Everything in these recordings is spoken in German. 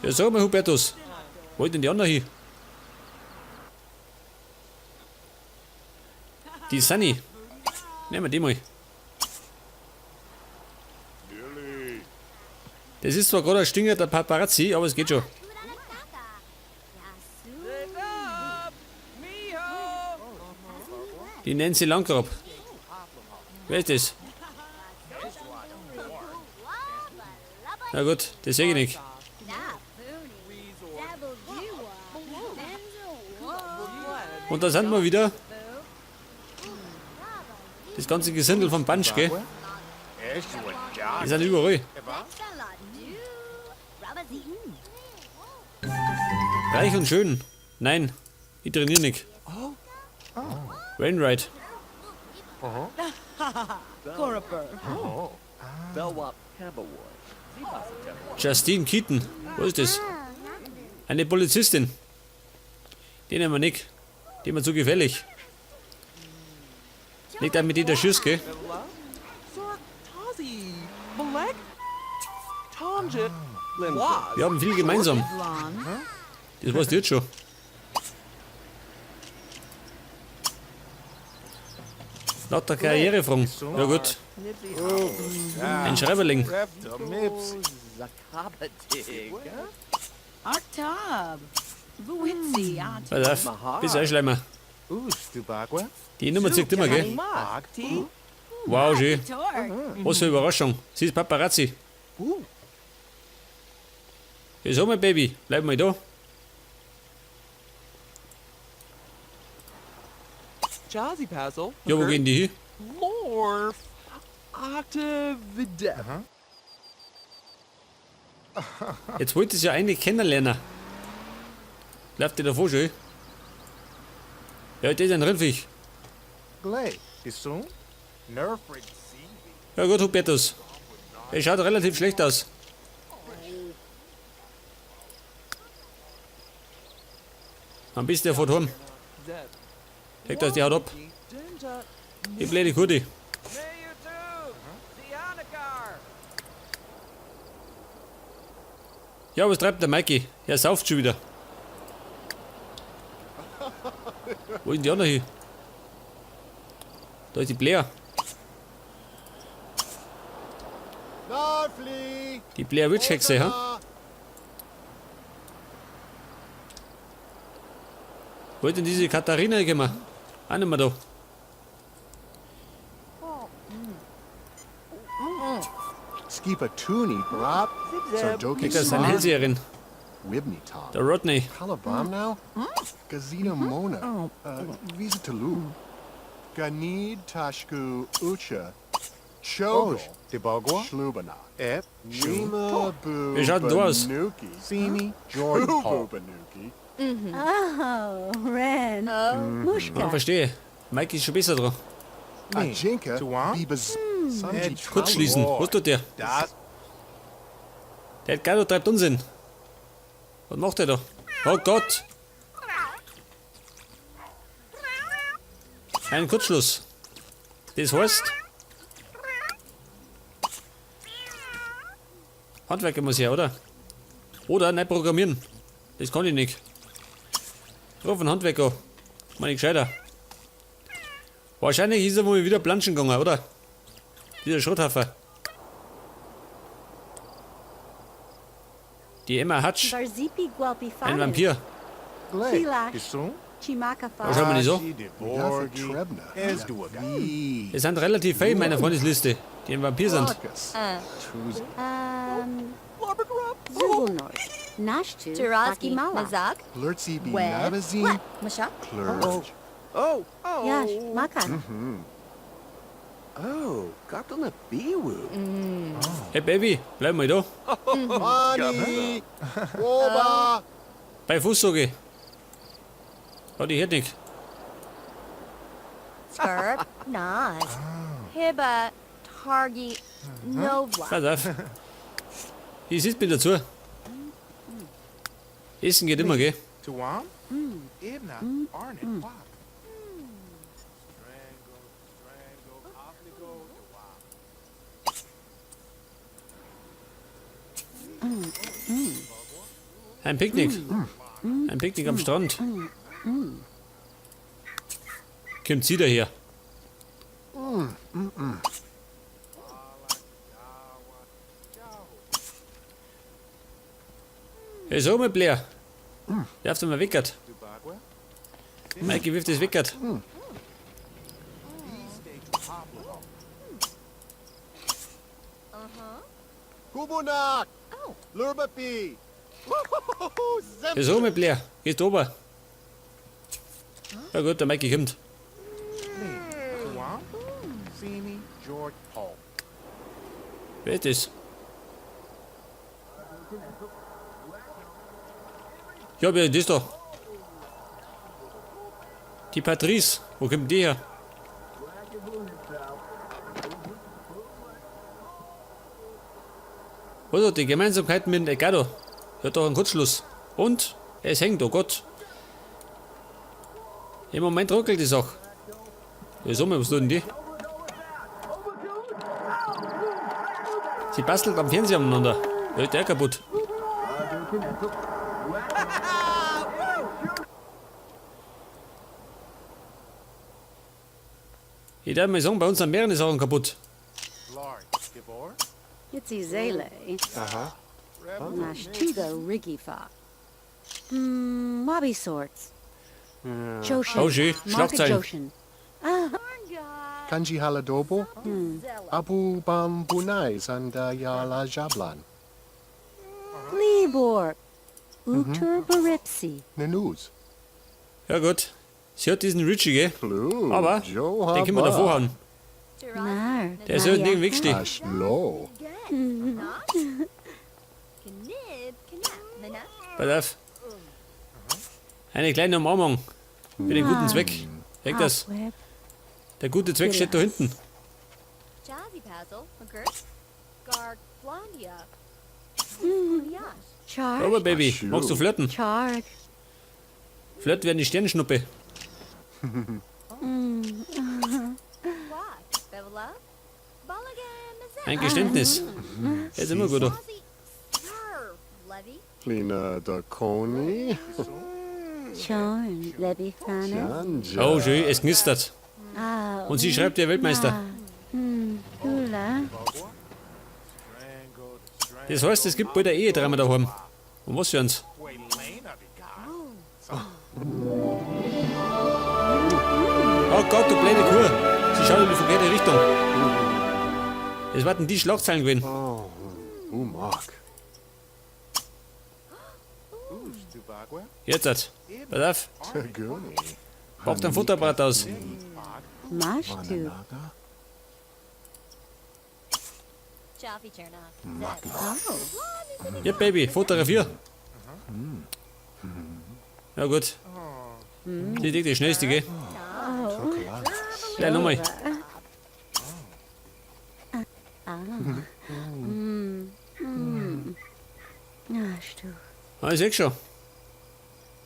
Ja, sag mal, Hubertus. Wo ist denn die andere hin? Die Sunny. Nehmen wir die mal. Das ist zwar gerade ein Stinger der Paparazzi, aber es geht schon. Die Nancy Langgrab. Wer ist das? Na gut, das sehe ich nicht. Und da sind wir wieder. Das ganze Gesindel vom Bunch, gell? Die sind überall. Reich und schön. Nein, ich trainiere nicht. Wainwright. Justine Keaton. Wo ist das? Eine Polizistin. Die nehmen wir nicht. Die ist mir zu gefährlich. Nicht mit die der Schuss, gell? Wir haben viel gemeinsam. Das weißt du jetzt schon. Nach der Karriere fragen. Ja gut. Ein Schreiberling. Pass auf, bis Einschleimer. Die Nummer zieht immer, gell? Wow, schön. Was für eine Überraschung. Sie ist Paparazzi. Ja, sag mal, Baby, bleib mal da. Jazzy Pazzle. Ja, wo gehen die hin? Morph. Octavidep. Jetzt wollte ich ja eigentlich kennenlernen. Läuft die davor schon? Ja, das ist ein Rindviech. Ja gut, Hubertus. Er schaut relativ schlecht aus. Dann bist du ja von heim. Leg das die Haut ab. Die blöde Kurdi. Ja, was treibt der Mikey? Er sauft schon wieder. Wo ist denn die andere hin? Da ist die Blair. Die Blair Witch Hexe, ha? Wo ist denn diese Katharina gekommen? Auch nicht mehr da. Skipatuni, Brab, Sardoki Das ist eine Hellseherin. Wibnital, Der Rodney. Kalabam now, Gazina Mona, Visitalu, Ganid Tashku Ucha, Chogol, Debagwa, Schlubana, Shima Wie schaut denn du aus? Banuki, Simi, Jordan Paul Banuki, Oh, Ren. Mushka. Ja, verstehe. Mikey ist schon besser dran. Ajinka, Bibas, Sanji Kurz schließen. Was tut der? Der hat Gado treibt Unsinn. Was macht er da? Oh Gott! Ein Kurzschluss. Das heißt... Handwerker muss her, oder? Oder nicht programmieren. Das kann ich nicht. Ruf einen Handwerker. Meine gescheiter. Wahrscheinlich ist er wohl wieder planschen gegangen, oder? Dieser Schrotthaffer. Die Emma Hutch. Barzipi Guelpi Ein Vampir. Glay, Silash. Gisun, Chimaka Was schauen wir nicht so? Trebna, Esduaga, Es sind relativ viele in meiner Freundesliste, die ein Vampir sind. Tuzi, Zulunor. Nashtu. Taraski, Takimala. Mazak, Blurtzi be Web, Navazine, Mashak. Plurge, Oh. Yash. Maka. Oh, Captain of Biwu. Hey Baby, bleib mal da. Mani, Woba, Bei Fußsoge. Oh, die hört nicht. Skurb, Nas, Hiba, Targi, Novla. Pass auf. Die sitzt mir dazu. Essen geht immer, gell? Tuam? Ibna, Arnett, Wap. Ein Picknick. Ein Picknick am Strand. Kommt sie daher. Hey, so mit Blair. Darfst du mal weckert? Mikey wirft das weckert. Kubunak. Lurbapi. Hey, so mit Blair. Gehst ober. Ja gut, der Mikey kommt. Swamp. Simi. George Paul. Wer ist das? Ja, wer ist das doch? Die Patrice. Wo kommt die her? Oder die Gemeinsamkeit mit dem Egado. Hört doch einen Kurzschluss. Und es hängt, oh Gott. Im Moment ruckelt die Sache. Ja, sag mal, was tut denn die? Sie bastelt am Fernseher aneinander. Da ist der kaputt. Ich darf mal sagen, bei uns sind mehrere Sachen kaputt. Lord. Gibor. It's Izele. Nashtuga Rigifa. Mobby sorts. Joshin. Oh, schön. Market Schlagzeilen. Joshin. Kanji Haladobo. Abu Bambunai Sanda Yala Jablan. Libor. Utur Baripsi. Nenuz. Ja gut. Sie hat diesen Richie, gell? Klug. Aber Joe den können wir davor hauen. Nar. Der soll nirgends wegstehen. Ashlo. Pass auf. Eine kleine Umarmung. Für den guten Zweck. Weg das. Web. Der gute Zweck steht da hinten. Jazzy Pazzle, McGirt, Garg, Blondia. Charge. Aber Baby, schön. magst du flirten? Charge. Flirt werden die Sternenschnuppe. What? Bevela? Balagan, Ein Geständnis. Er ist immer gut. Du. Levy. Lina Dakoni. Chorn. Lebi Fana. Janja. Oh, schön, es knistert. Ah. Und sie schreibt der Weltmeister. Hula. Das heißt, es gibt bald ein Ehedrama daheim. Und was für uns? Oh Gott, du blöde Kuh. Sie schaut in die verkehrte Richtung. Es warten die Schlagzeilen gewesen. Umak. Stubagua. Jetzt hat. Pass auf. Taguni. Pack dein Futterapparat aus. Mashtu. Chaffy Cherna. Ja, Baby, fotografier. Ja gut. Sie liegt die schnellste, gell? Ja, nochmal. Nashtu. Ah, ich seh schon.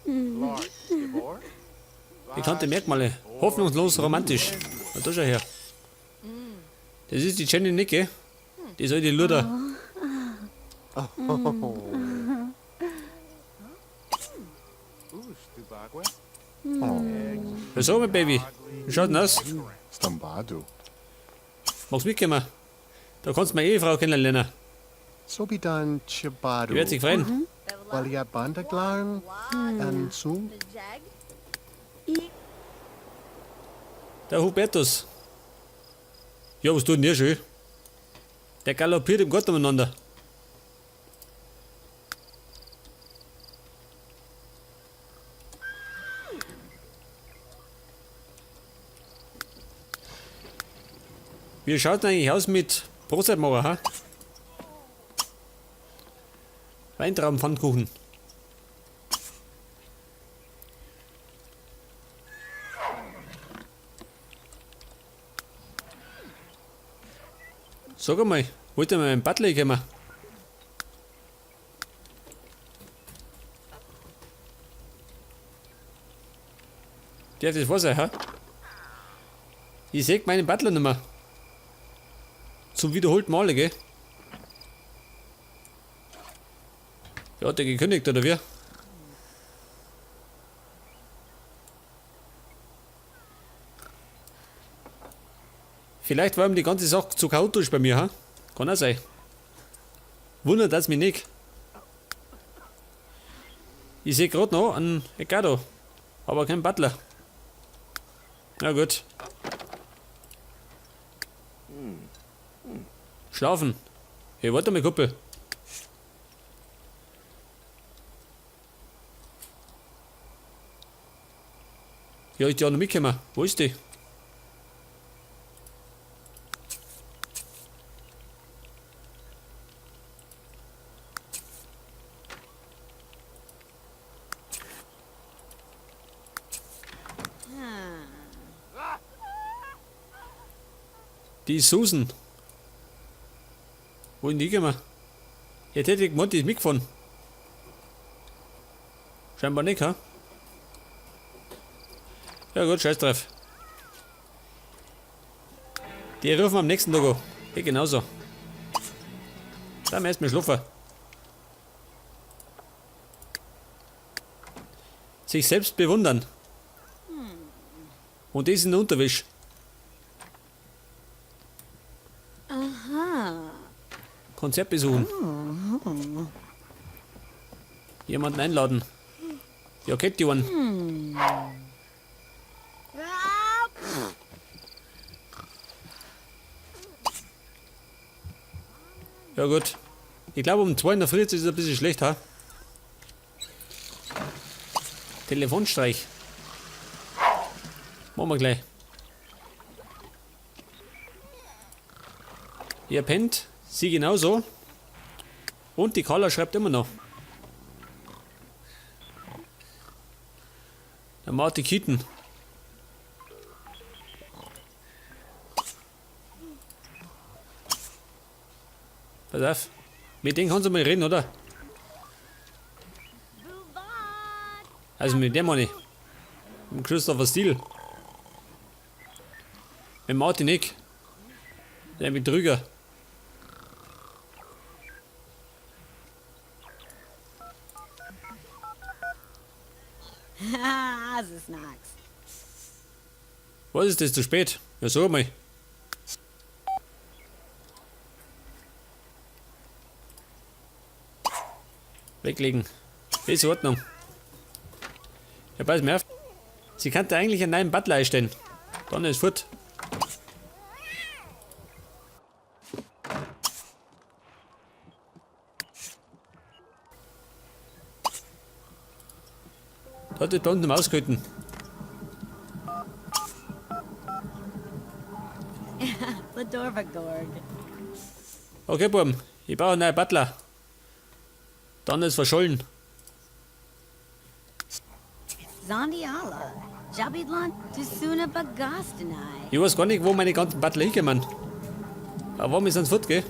Lord. Gibor. Bekannte Merkmale. Hoffnungslos romantisch. Na, da schau her. Das ist die Jenny Nicke. Die soll die Luder. Stubagua. Was sagen wir, Baby? Wie schaut denn aus? Stambadu. Magst du mitkommen? Da kannst du meine Ehefrau kennenlernen. Sobidan Die Chibadu. wird sich freuen. Walia Bandaglan. And Sung. Jag. Der Hubertus. Ja, was tut denn der schön? Der galoppiert im Gott umeinander. Wie schaut denn eigentlich aus mit Brotzeitmacher, ha? Weintraubenpfannkuchen. Sag einmal, wollt ihr mal einen Butler kommen? Darf das wahr sein, ha? Ich seh meinen Butler nicht mehr. Zum wiederholten Male, gell? Ja, hat der gekündigt, oder wie? Vielleicht war ihm die ganze Sache zu chaotisch bei mir, ha? Kann auch sein. Wundert das mich nicht. Ich sehe gerade noch einen Egado, aber kein Butler. Na gut. Schlafen. Hey, warte mal, Kuppel. Ja, ist die auch noch mitgekommen. Wo ist die? Die ist Susan. Wo ist die gekommen? Jetzt hätte ich gemeint, die ist mitgefahren. Scheinbar nicht, ha? Ja gut, scheiß drauf. Die rufen am nächsten Tag an. Geht genauso. Dann erst mal schlafen. Sich selbst bewundern. Und das in der Unterwäsche. Konzert besuchen. Jemanden einladen. Ja, kennt die einen. Ja gut. Ich glaube um 2 in der Früh ist es ein bisschen schlecht, ha? Telefonstreich. Machen wir gleich. Ihr pennt, sie genauso. Und die Carla schreibt immer noch. Der Marty Keaton. Pass auf. Mit denen kannst du mal reden, oder? Also mit dem Mann. Mit Christopher Steele. Mit Martin Nick. Der Betrüger. Das ist nix. Was ist das zu spät? Ja, sag mal. Weglegen. Das ist in Ordnung. Ja, pass mir auf. Sie kann da eigentlich einen neuen Butler einstellen. Dann ist fort. Da hat die da unten ausgehalten. Ladorvagorg. Okay, Buben. Ich brauche einen neuen Butler. Dann ist verschollen. Zandiala. Jabidlan Tusuna Bagastanai. Ich weiß gar nicht, wo meine ganzen Butler hinkommen. Aber wir sind fort, gell?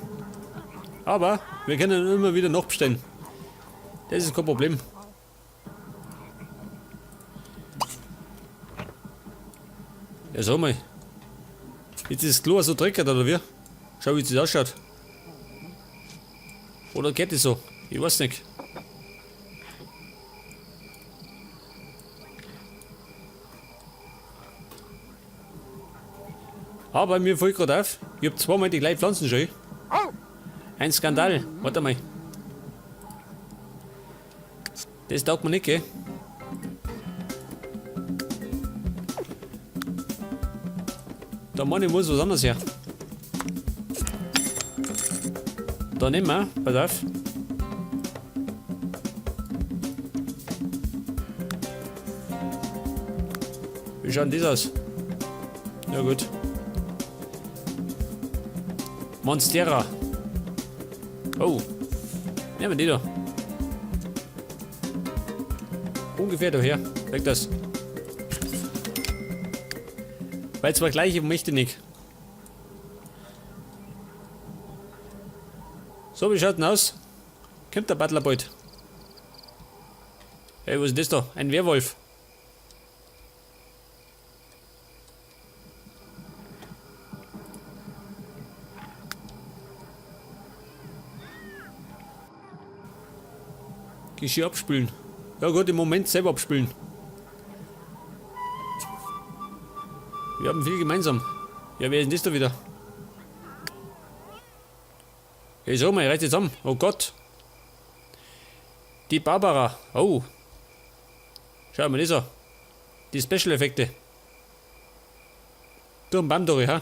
Aber wir können immer wieder nachbestellen. Das ist kein Problem. Ja, sag mal. Jetzt ist das Klo so dreckig, oder wie? Schau, wie das ausschaut. Oder geht das so? Ich weiß nicht. Aber mir fällt gerade auf, ich hab zweimal die gleichen Pflanzen schon. Ein Skandal. Warte mal. Das taugt mir nicht, gell? Da meine ich, muss was anderes her. Da nehmen wir, pass auf. Wie schaut denn das aus? Ja gut. Monstera. Oh. Nehmen wir die da. Ungefähr daher. Weg das. Weil zwar gleich, ich möchte nicht. So, wie schaut denn aus? Kommt der Butler bald? Hey, was ist das da? Ein Werwolf. Geschirr abspülen. Ja gut, im Moment selber abspülen. Wir haben viel gemeinsam. Ja, wer ist denn das da wieder? Hey, so mal, reißt jetzt zusammen. Oh Gott. Die Barbara. Oh. Schau mal, das ist er. Die Special-Effekte. Du ein Bandori, ha?